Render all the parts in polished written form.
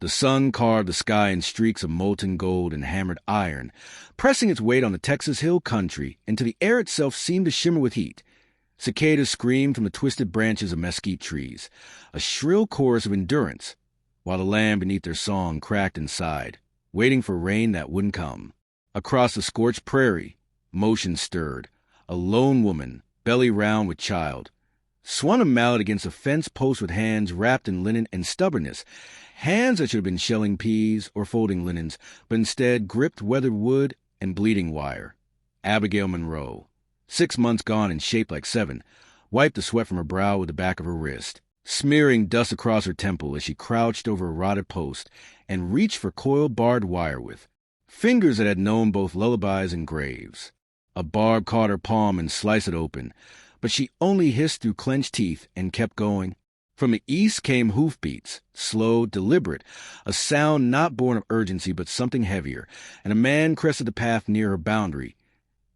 The sun carved the sky in streaks of molten gold and hammered iron, pressing its weight on the Texas hill country until the air itself seemed to shimmer with heat. Cicadas screamed from the twisted branches of mesquite trees, a shrill chorus of endurance, while the land beneath their song cracked and sighed, waiting for rain that wouldn't come. Across the scorched prairie, motion stirred. A lone woman, belly round with child, swung a mallet against a fence post with hands wrapped in linen and stubbornness, hands that should have been shelling peas or folding linens, but instead gripped weathered wood and bleeding wire. Abigail Monroe, 6 months gone and shaped like 7, wiped the sweat from her brow with the back of her wrist, smearing dust across her temple as she crouched over a rotted post and reached for coiled barbed wire with fingers that had known both lullabies and graves. A barb caught her palm and sliced it open, but she only hissed through clenched teeth and kept going. From the east came hoofbeats, slow, deliberate, a sound not born of urgency but something heavier, and a man crested the path near her boundary,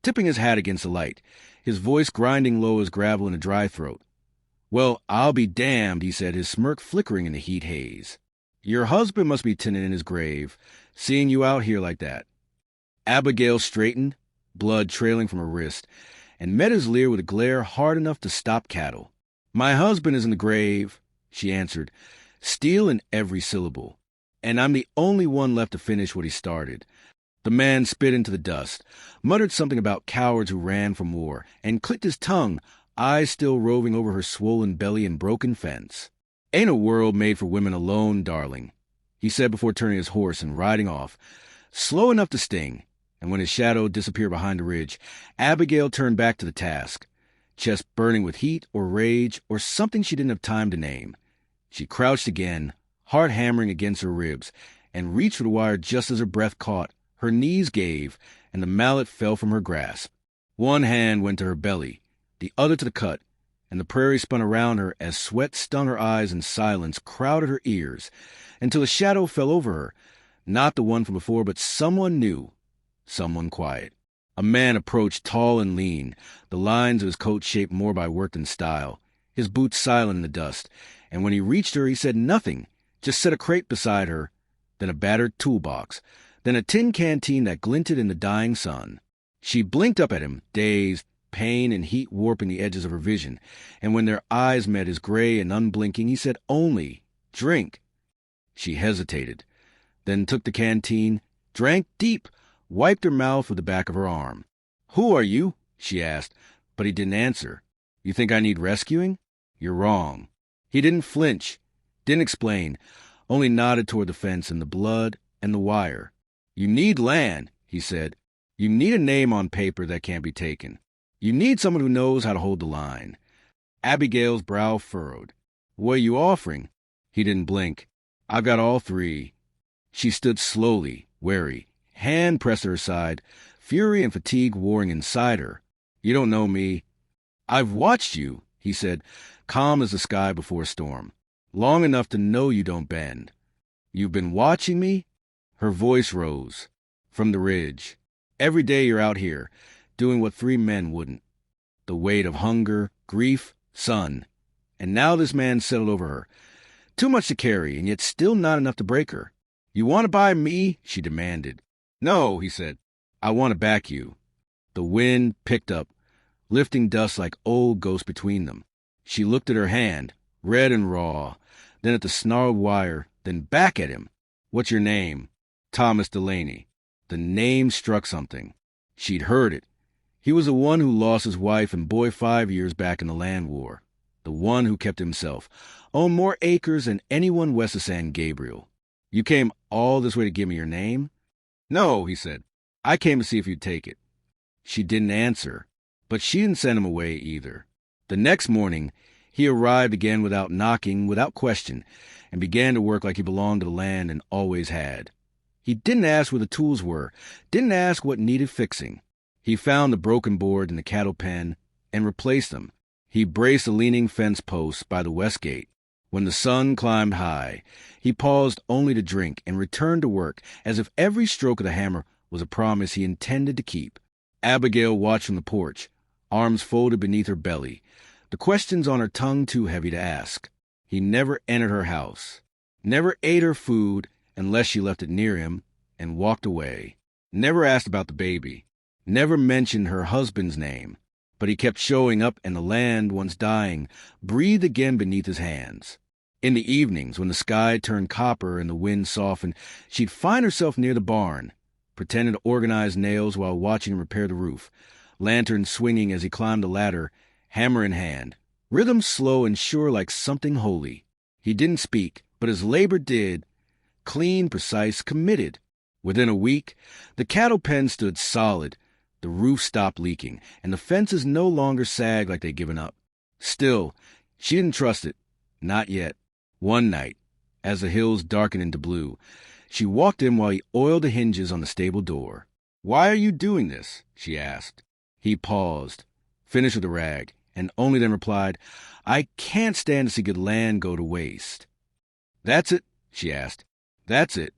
tipping his hat against the light, his voice grinding low as gravel in a dry throat. "Well, I'll be damned," he said, his smirk flickering in the heat haze. "Your husband must be tinning in his grave, seeing you out here like that." Abigail straightened, blood trailing from her wrist, and met his leer with a glare hard enough to stop cattle. "My husband is in the grave," she answered, steel in every syllable, "and I'm the only one left to finish what he started." The man spit into the dust, muttered something about cowards who ran from war, and clicked his tongue, eyes still roving over her swollen belly and broken fence. "Ain't a world made for women alone, darling," he said before turning his horse and riding off, slow enough to sting, and when his shadow disappeared behind a ridge, Abigail turned back to the task, chest burning with heat or rage or something she didn't have time to name. She crouched again, heart hammering against her ribs, and reached for the wire just as her breath caught, her knees gave, and the mallet fell from her grasp. One hand went to her belly, the other to the cut, and the prairie spun around her as sweat stung her eyes and silence crowded her ears, until a shadow fell over her, not the one from before, but someone new, someone quiet. A man approached, tall and lean, the lines of his coat shaped more by work than style, his boots silent in the dust, and when he reached her he said nothing, just set a crate beside her, then a battered toolbox, then a tin canteen that glinted in the dying sun. She blinked up at him, dazed, pain and heat warping the edges of her vision, and when their eyes met, his gray and unblinking, he said only, "Drink." She hesitated, then took the canteen, drank deep, wiped her mouth with the back of her arm. "Who are you?" she asked, but he didn't answer. "You think I need rescuing? You're wrong." He didn't flinch, didn't explain, only nodded toward the fence and the blood and the wire. "You need land," he said. "You need a name on paper that can't be taken. You need someone who knows how to hold the line." Abigail's brow furrowed. "What are you offering?" He didn't blink. "I've got all 3. She stood slowly, wary, hand pressed to her side, fury and fatigue warring inside her. "You don't know me." "I've watched you," he said, calm as the sky before a storm, "long enough to know you don't bend." "You've been watching me?" Her voice rose. "From the ridge. Every day you're out here, doing what 3 men wouldn't. The weight of hunger, grief, sun. And now this man settled over her. Too much to carry, and yet still not enough to break her. You want to buy me?" she demanded. "No," he said. "I want to back you." The wind picked up, lifting dust like old ghosts between them. She looked at her hand, red and raw, then at the snarled wire, then back at him. "What's your name?" "Thomas Delaney." The name struck something. She'd heard it. He was the one who lost his wife and boy 5 years back in the land war. The one who kept himself, owned more acres than anyone west of San Gabriel. "You came all this way to give me your name?" "No," he said. "I came to see if you'd take it." She didn't answer, but she didn't send him away either. The next morning, he arrived again without knocking, without question, and began to work like he belonged to the land and always had. He didn't ask where the tools were, didn't ask what needed fixing. He found the broken board in the cattle pen and replaced them. He braced the leaning fence posts by the west gate. When the sun climbed high, he paused only to drink and returned to work as if every stroke of the hammer was a promise he intended to keep. Abigail watched from the porch, arms folded beneath her belly, the questions on her tongue too heavy to ask. He never entered her house, never ate her food, unless she left it near him, and walked away. Never asked about the baby. Never mentioned her husband's name. But he kept showing up, and the land, once dying, breathed again beneath his hands. In the evenings, when the sky turned copper and the wind softened, she'd find herself near the barn, pretending to organize nails while watching him repair the roof, lantern swinging as he climbed the ladder, hammer in hand, rhythm slow and sure like something holy. He didn't speak, but his labor did, clean, precise, committed. Within a week, the cattle pen stood solid, the roof stopped leaking, and the fences no longer sagged like they'd given up. Still, she didn't trust it. Not yet. One night, as the hills darkened into blue, she walked in while he oiled the hinges on the stable door. "Why are you doing this?" she asked. He paused, finished with a rag, and only then replied, "I can't stand to see good land go to waste." "That's it?" she asked. "That's it?"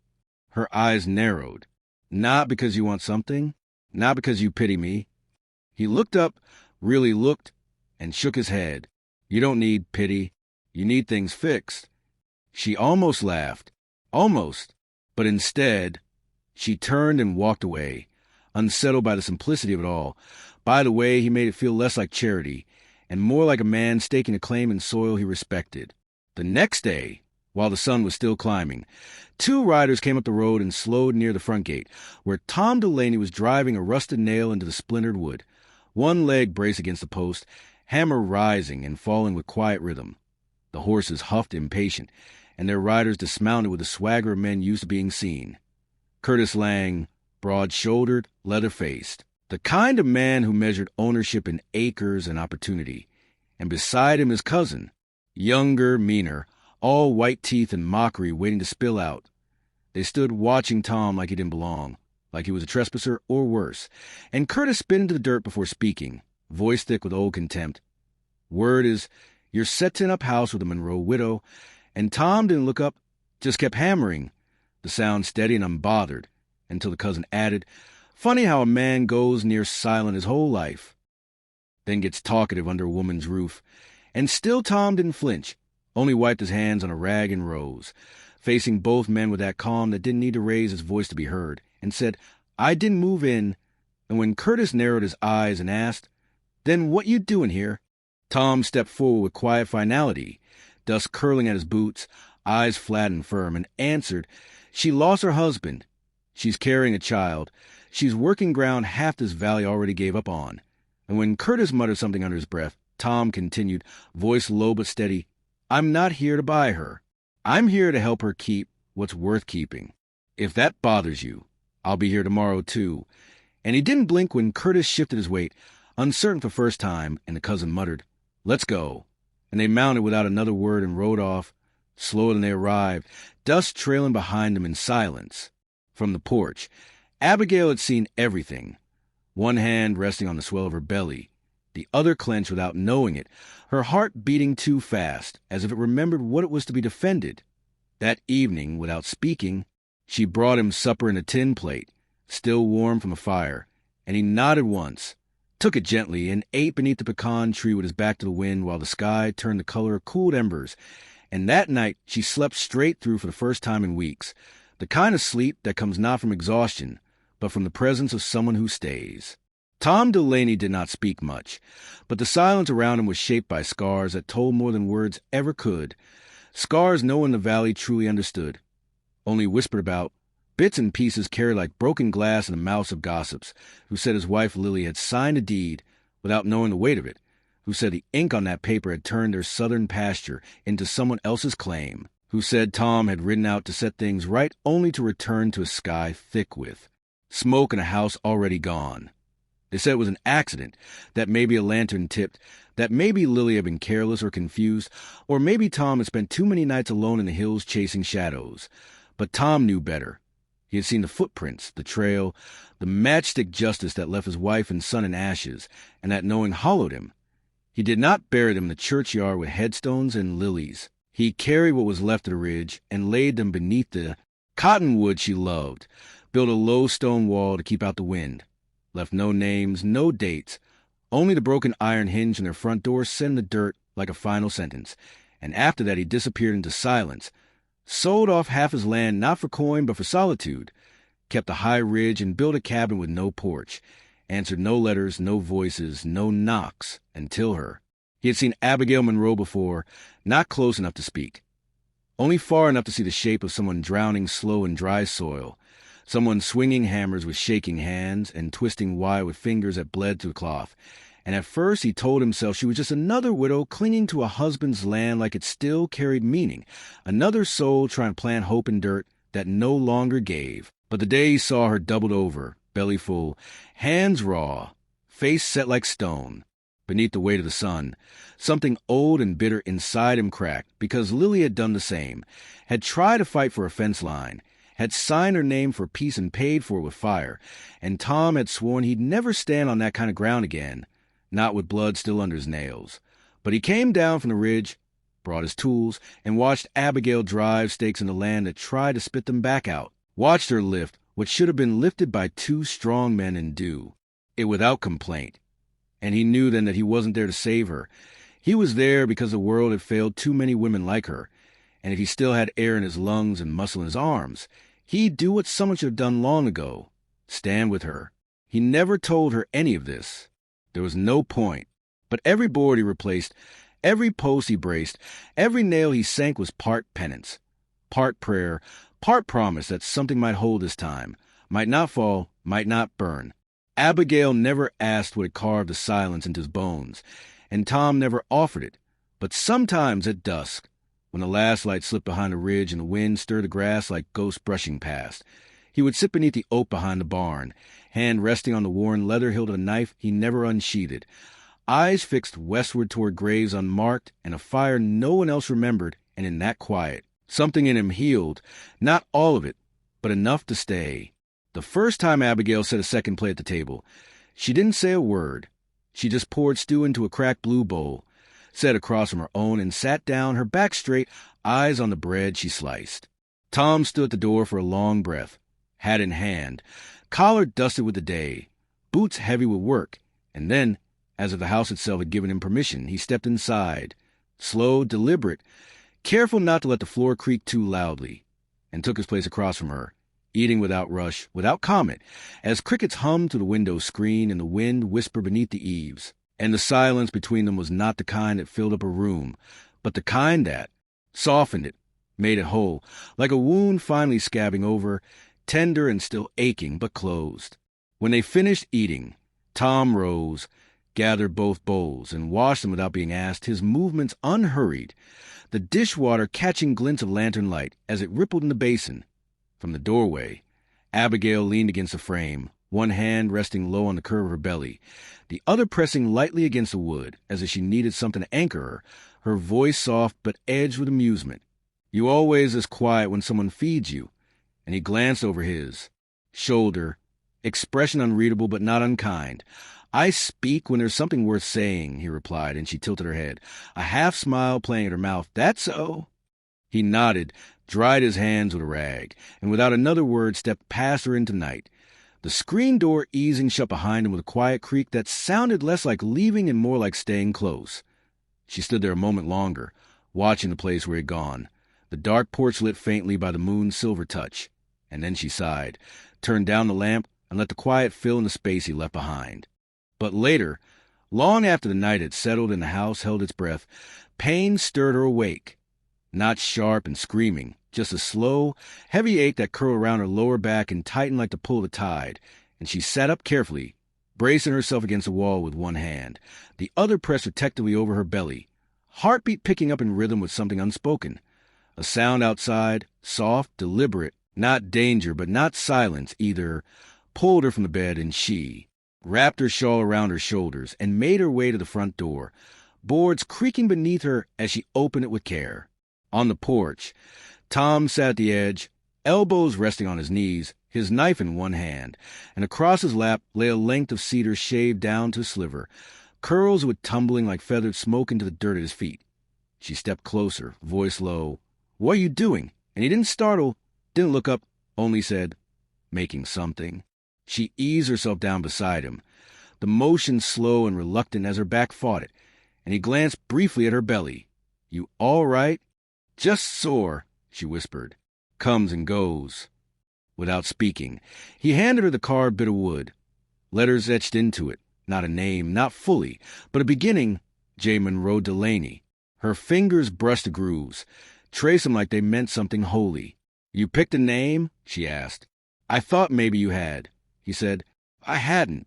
Her eyes narrowed. "Not because you want something? Not because you pity me?" He looked up, really looked, and shook his head. "You don't need pity. You need things fixed." She almost laughed. Almost. But instead, she turned and walked away, unsettled by the simplicity of it all, by the way he made it feel less like charity, and more like a man staking a claim in soil he respected. The next day, while the sun was still climbing, two riders came up the road and slowed near the front gate, where Tom Delaney was driving a rusted nail into the splintered wood, one leg braced against the post, hammer rising and falling with quiet rhythm. The horses huffed impatient, and their riders dismounted with the swagger of men used to being seen. Curtis Lang, broad-shouldered, leather-faced, the kind of man who measured ownership in acres and opportunity, and beside him his cousin, younger, meaner, all white teeth and mockery waiting to spill out. They stood watching Tom like he didn't belong, like he was a trespasser or worse, and Curtis spit into the dirt before speaking, voice thick with old contempt. "Word is, you're setting up house with a Monroe widow," and Tom didn't look up, just kept hammering, the sound steady and unbothered, until the cousin added, "Funny how a man goes near silent his whole life, then gets talkative under a woman's roof." And still Tom didn't flinch, only wiped his hands on a rag and rose, facing both men with that calm that didn't need to raise his voice to be heard, and said, "I didn't move in." And when Curtis narrowed his eyes and asked, "Then what you doing here?" Tom stepped forward with quiet finality, dust curling at his boots, eyes flat and firm, and answered, "She lost her husband. She's carrying a child. She's working ground half this valley already gave up on." And when Curtis muttered something under his breath, Tom continued, voice low but steady, "I'm not here to buy her. I'm here to help her keep what's worth keeping. If that bothers you, I'll be here tomorrow, too." And he didn't blink when Curtis shifted his weight, uncertain for the first time, and the cousin muttered, "Let's go." And they mounted without another word and rode off, slower than they arrived, dust trailing behind them in silence. From the porch, Abigail had seen everything, one hand resting on the swell of her belly, the other clenched without knowing it, her heart beating too fast, as if it remembered what it was to be defended. That evening, without speaking, she brought him supper in a tin plate, still warm from the fire, and he nodded once, took it gently, and ate beneath the pecan tree with his back to the wind while the sky turned the color of cooled embers. And that night she slept straight through for the first time in weeks, the kind of sleep that comes not from exhaustion, but from the presence of someone who stays. Tom Delaney did not speak much, but the silence around him was shaped by scars that told more than words ever could, scars no one in the valley truly understood, only whispered about, bits and pieces carried like broken glass in the mouths of gossips, who said his wife Lily had signed a deed without knowing the weight of it, who said the ink on that paper had turned their southern pasture into someone else's claim, who said Tom had ridden out to set things right only to return to a sky thick with smoke and a house already gone. They said it was an accident, that maybe a lantern tipped, that maybe Lily had been careless or confused, or maybe Tom had spent too many nights alone in the hills chasing shadows. But Tom knew better. He had seen the footprints, the trail, the matchstick justice that left his wife and son in ashes, and that knowing hollowed him. He did not bury them in the churchyard with headstones and lilies. He carried what was left of the ridge and laid them beneath the cottonwood she loved, built a low stone wall to keep out the wind, left no names, no dates, only the broken iron hinge in their front door set in the dirt like a final sentence, and after that he disappeared into silence, Sold off half his land not for coin but for solitude. Kept a high ridge and built a cabin with no porch. Answered no letters, no voices, no knocks until her. He had seen Abigail Monroe before, not close enough to speak. Only far enough to see the shape of someone drowning slow in dry soil. Someone swinging hammers with shaking hands and twisting wire with fingers that bled through cloth. And at first he told himself she was just another widow clinging to a husband's land like it still carried meaning. Another soul trying to plant hope in dirt that no longer gave. But the day he saw her doubled over, belly full, hands raw, face set like stone, beneath the weight of the sun, something old and bitter inside him cracked because Lily had done the same, had tried to fight for a fence line, had signed her name for peace and paid for it with fire, and Tom had sworn he'd never stand on that kind of ground again, not with blood still under his nails. But he came down from the ridge, brought his tools, and watched Abigail drive stakes in the land that tried to spit them back out. Watched her lift what should have been lifted by two strong men and do it without complaint. And he knew then that he wasn't there to save her. He was there because the world had failed too many women like her. And if he still had air in his lungs and muscle in his arms, he'd do what someone should have done long ago, stand with her. He never told her any of this. There was no point. But every board he replaced, every post he braced, every nail he sank was part penance, part prayer, part promise that something might hold this time, might not fall, might not burn. Abigail never asked what had carved the silence into his bones, and Tom never offered it. But sometimes at dusk, when the last light slipped behind a ridge and the wind stirred the grass like ghosts brushing past, he would sit beneath the oak behind the barn, hand resting on the worn leather hilt of a knife he never unsheathed, eyes fixed westward toward graves unmarked and a fire no one else remembered, and in that quiet, something in him healed, not all of it, but enough to stay. The first time Abigail set a second plate at the table, she didn't say a word. She just poured stew into a cracked blue bowl, set across from her own, and sat down, her back straight, eyes on the bread she sliced. Tom stood at the door for a long breath, hat in hand, collar dusted with the day, boots heavy with work, and then, as if the house itself had given him permission, he stepped inside, slow, deliberate, careful not to let the floor creak too loudly, and took his place across from her, eating without rush, without comment, as crickets hummed through the window screen and the wind whispered beneath the eaves. And the silence between them was not the kind that filled up a room, but the kind that softened it, made it whole, like a wound finally scabbing over, tender and still aching, but closed. When they finished eating, Tom rose, gathered both bowls, and washed them without being asked, his movements unhurried, the dishwater catching glints of lantern light as it rippled in the basin. From the doorway, Abigail leaned against the frame, one hand resting low on the curve of her belly, the other pressing lightly against the wood, as if she needed something to anchor her, her voice soft but edged with amusement. "You always as quiet when someone feeds you." And he glanced over his shoulder, expression unreadable but not unkind. "I speak when there's something worth saying," he replied, and she tilted her head, a half-smile playing at her mouth. "That's so." He nodded, dried his hands with a rag, and without another word stepped past her into night, the screen door easing shut behind him with a quiet creak that sounded less like leaving and more like staying close. She stood there a moment longer, watching the place where he had gone, the dark porch lit faintly by the moon's silver touch, and then she sighed, turned down the lamp, and let the quiet fill in the space he left behind. But later, long after the night had settled and the house held its breath, pain stirred her awake. Not sharp and screaming, just a slow, heavy ache that curled around her lower back and tightened like the pull of the tide, and she sat up carefully, bracing herself against the wall with one hand, the other pressed protectively over her belly, heartbeat picking up in rhythm with something unspoken. A sound outside, soft, deliberate, not danger but not silence either, pulled her from the bed, and she wrapped her shawl around her shoulders and made her way to the front door, boards creaking beneath her as she opened it with care. On the porch, Tom sat at the edge, elbows resting on his knees, his knife in one hand, and across his lap lay a length of cedar shaved down to a sliver, curls would tumbling like feathered smoke into the dirt at his feet. She stepped closer, voice low. "What are you doing?" And he didn't startle, didn't look up, only said, "Making something." She eased herself down beside him, the motion slow and reluctant as her back fought it, and he glanced briefly at her belly. "You all right?" "Just sore," she whispered. Comes and goes. Without speaking, he handed her the carved bit of wood. Letters etched into it, not a name, not fully, but a beginning, J. Monroe Delaney. Her fingers brushed the grooves, traced them like they meant something holy. You picked a name? She asked. I thought maybe you had. He said, I hadn't.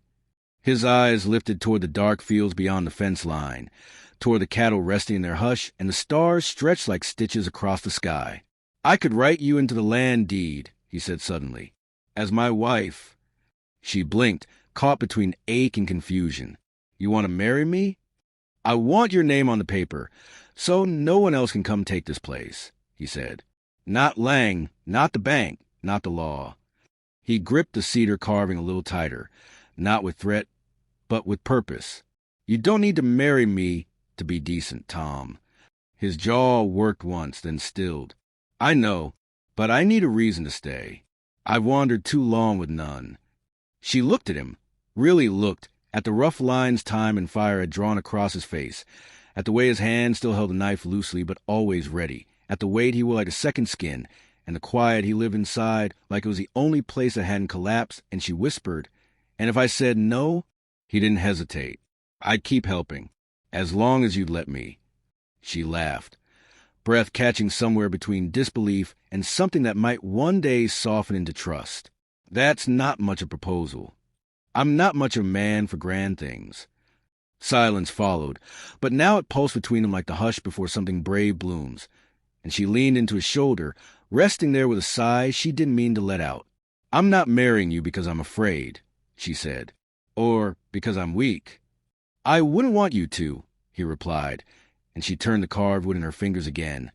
His eyes lifted toward the dark fields beyond the fence line, toward the cattle resting in their hush, and the stars stretched like stitches across the sky. I could write you into the land deed, he said suddenly, as my wife. She blinked, caught between ache and confusion. You want to marry me? I want your name on the paper, so no one else can come take this place, he said. Not Lang, not the bank, not the law. He gripped the cedar carving a little tighter, not with threat, but with purpose. You don't need to marry me to be decent, Tom. His jaw worked once, then stilled. I know, but I need a reason to stay. I've wandered too long with none. She looked at him, really looked, at the rough lines time and fire had drawn across his face, at the way his hand still held the knife loosely but always ready, at the weight he wore like a second skin, and the quiet he lived inside like it was the only place that hadn't collapsed, and she whispered, and if I said no? He didn't hesitate. I'd keep helping, as long as you'd let me. She laughed, breath catching somewhere between disbelief and something that might one day soften into trust. That's not much a proposal. I'm not much a man for grand things. Silence followed, but now it pulsed between them like the hush before something brave blooms, and she leaned into his shoulder, resting there with a sigh she didn't mean to let out. I'm not marrying you because I'm afraid, she said, or because I'm weak. I wouldn't want you to, he replied, and she turned the carved wood in her fingers again,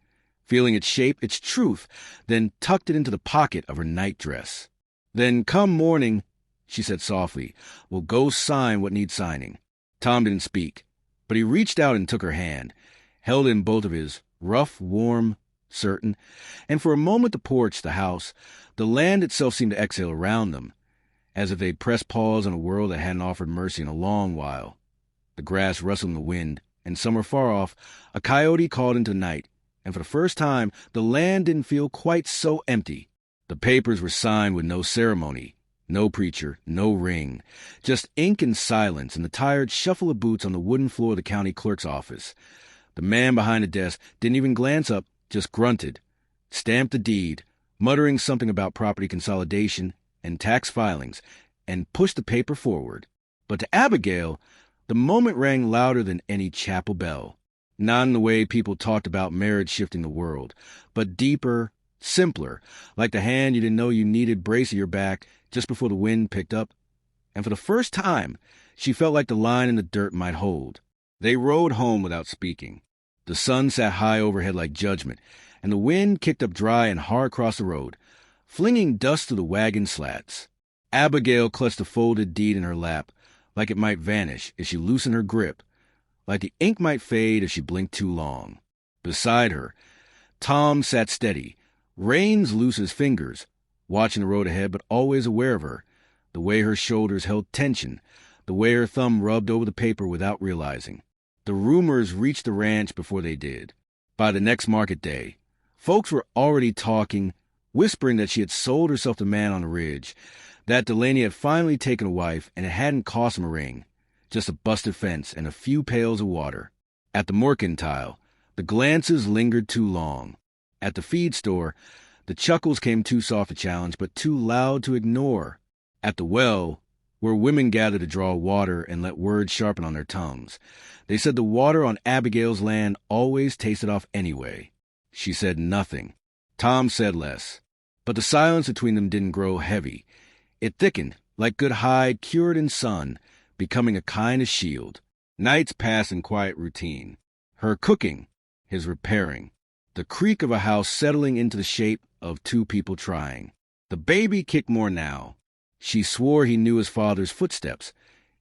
feeling its shape, its truth, then tucked it into the pocket of her nightdress. Then come morning, she said softly, we'll go sign what needs signing. Tom didn't speak, but he reached out and took her hand, held it in both of his, rough, warm, certain, and for a moment the porch, the house, the land itself seemed to exhale around them, as if they'd pressed pause on a world that hadn't offered mercy in a long while. The grass rustled in the wind, and somewhere far off, a coyote called into the night, and for the first time, the land didn't feel quite so empty. The papers were signed with no ceremony, no preacher, no ring, just ink and silence and the tired shuffle of boots on the wooden floor of the county clerk's office. The man behind the desk didn't even glance up, just grunted, stamped the deed, muttering something about property consolidation and tax filings, and pushed the paper forward. But to Abigail, the moment rang louder than any chapel bell. Not in the way people talked about marriage shifting the world, but deeper, simpler, like the hand you didn't know you needed brace at your back just before the wind picked up. And for the first time, she felt like the line in the dirt might hold. They rode home without speaking. The sun sat high overhead like judgment, and the wind kicked up dry and hard across the road, flinging dust to the wagon slats. Abigail clutched the folded deed in her lap, like it might vanish if she loosened her grip, like the ink might fade if she blinked too long. Beside her, Tom sat steady, reins loose as fingers, watching the road ahead but always aware of her, the way her shoulders held tension, the way her thumb rubbed over the paper without realizing. The rumors reached the ranch before they did. By the next market day, folks were already talking, whispering that she had sold herself to man on the ridge, that Delaney had finally taken a wife and it hadn't cost him a ring, just a busted fence and a few pails of water. At the mercantile, the glances lingered too long. At the feed store, the chuckles came too soft to challenge, but too loud to ignore. At the well, where women gathered to draw water and let words sharpen on their tongues, they said the water on Abigail's land always tasted off anyway. She said nothing. Tom said less. But the silence between them didn't grow heavy. It thickened, like good hide cured in sun, becoming a kind of shield. Nights passed in quiet routine. Her cooking, his repairing, the creak of a house settling into the shape of two people trying. The baby kicked more now. She swore he knew his father's footsteps,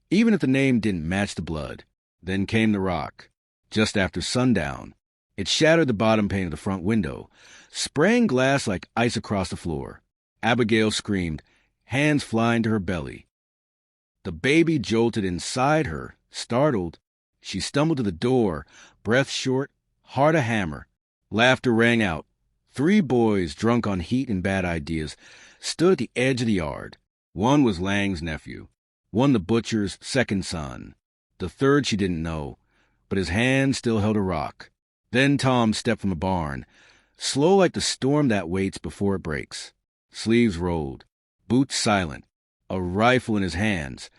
even if the name didn't match the blood. Then came the rock, just after sundown. It shattered the bottom pane of the front window, spraying glass like ice across the floor. Abigail screamed, hands flying to her belly. The baby jolted inside her, startled. She stumbled to the door, breath short, heart a hammer. Laughter rang out, Three boys, drunk on heat and bad ideas, stood at the edge of the yard. One was Lang's nephew, one the butcher's second son. The third she didn't know, but his hand still held a rock. Then Tom stepped from the barn, slow like the storm that waits before it breaks. Sleeves rolled, boots silent, a rifle in his hands,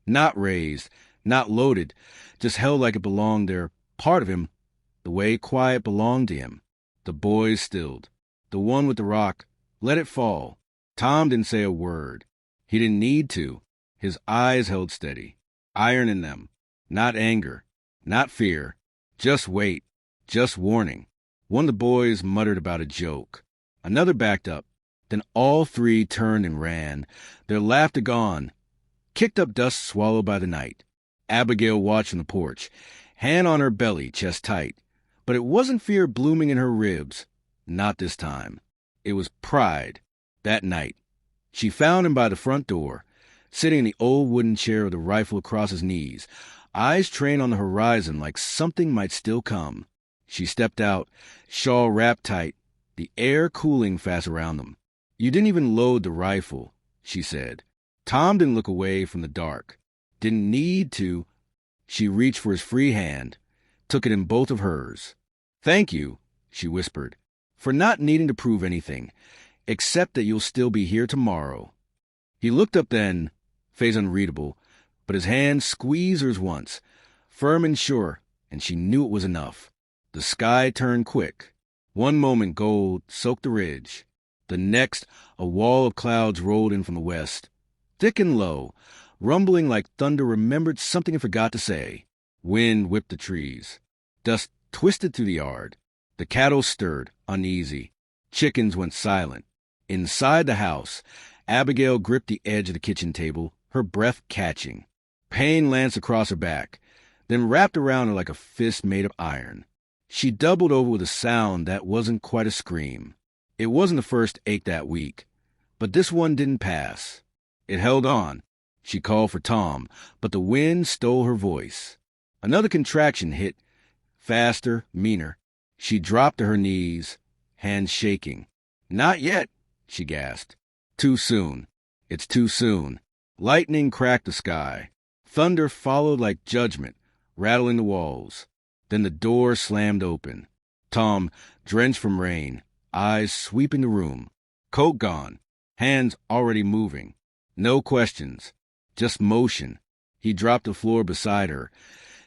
not raised, not loaded, just held like it belonged there, part of him, the way quiet belonged to him. The boys stilled. The one with the rock let it fall. Tom didn't say a word. He didn't need to. His eyes held steady, iron in them, not anger, not fear, just wait, just warning. One of the boys muttered about a joke. Another backed up. Then all three turned and ran, their laughter gone, kicked up dust swallowed by the night. Abigail watched from the porch, hand on her belly, chest tight. But it wasn't fear blooming in her ribs. Not this time. It was pride. That night. She found him by the front door, sitting in the old wooden chair with the rifle across his knees, eyes trained on the horizon like something might still come. She stepped out, shawl wrapped tight, the air cooling fast around them. "You didn't even load the rifle," she said. Tom didn't look away from the dark. Didn't need to. She reached for his free hand, took it in both of hers. "Thank you," she whispered, "for not needing to prove anything, except that you'll still be here tomorrow." He looked up then, face unreadable, but his hand squeezed hers once, firm and sure, and she knew it was enough. The sky turned quick. One moment gold soaked the ridge. The next, a wall of clouds rolled in from the west, thick and low, rumbling like thunder remembered something it forgot to say. Wind whipped the trees. Dust twisted through the yard. The cattle stirred, uneasy. Chickens went silent. Inside the house, Abigail gripped the edge of the kitchen table, her breath catching. Pain lanced across her back, then wrapped around her like a fist made of iron. She doubled over with a sound that wasn't quite a scream. It wasn't the first ache that week, but this one didn't pass. It held on. She called for Tom, but the wind stole her voice. Another contraction hit, faster, meaner. She dropped to her knees, hands shaking. "Not yet," she gasped. Too soon. It's too soon. Lightning cracked the sky. Thunder followed like judgment, rattling the walls. Then the door slammed open. Tom, drenched from rain, eyes sweeping the room. Coat gone, hands already moving. No questions, just motion. He dropped to the floor beside her,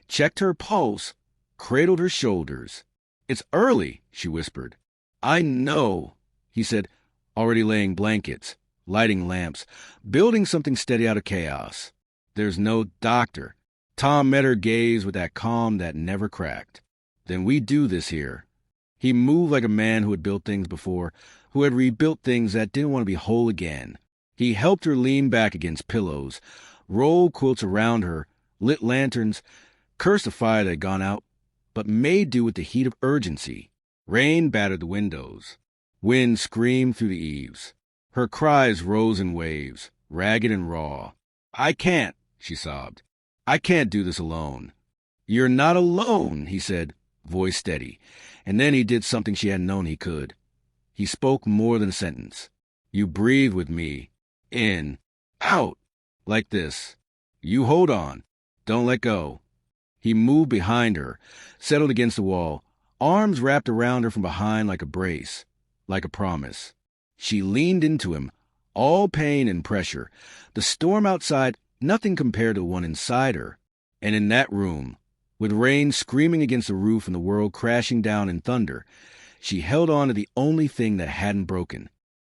checked her pulse, cradled her shoulders. "It's early," she whispered. "I know," he said, already laying blankets, lighting lamps, building something steady out of chaos. "There's no doctor." Tom met her gaze with that calm that never cracked. "Then we do this here." He moved like a man who had built things before, who had rebuilt things that didn't want to be whole again. He helped her lean back against pillows, rolled quilts around her, lit lanterns, cursed the fire that had gone out, but made do with the heat of urgency. Rain battered the windows. Wind screamed through the eaves. Her cries rose in waves, ragged and raw. "I can't," she sobbed. "I can't do this alone." "You're not alone," he said, voice steady. And then he did something she hadn't known he could. He spoke more than a sentence. "You breathe with me. In. Out. Like this. You hold on. Don't let go." He moved behind her, settled against the wall, arms wrapped around her from behind like a brace, like a promise. She leaned into him, all pain and pressure. The storm outside, nothing compared to the one inside her. And in that room, with rain screaming against the roof and the world crashing down in thunder, she held on to the only thing that hadn't broken,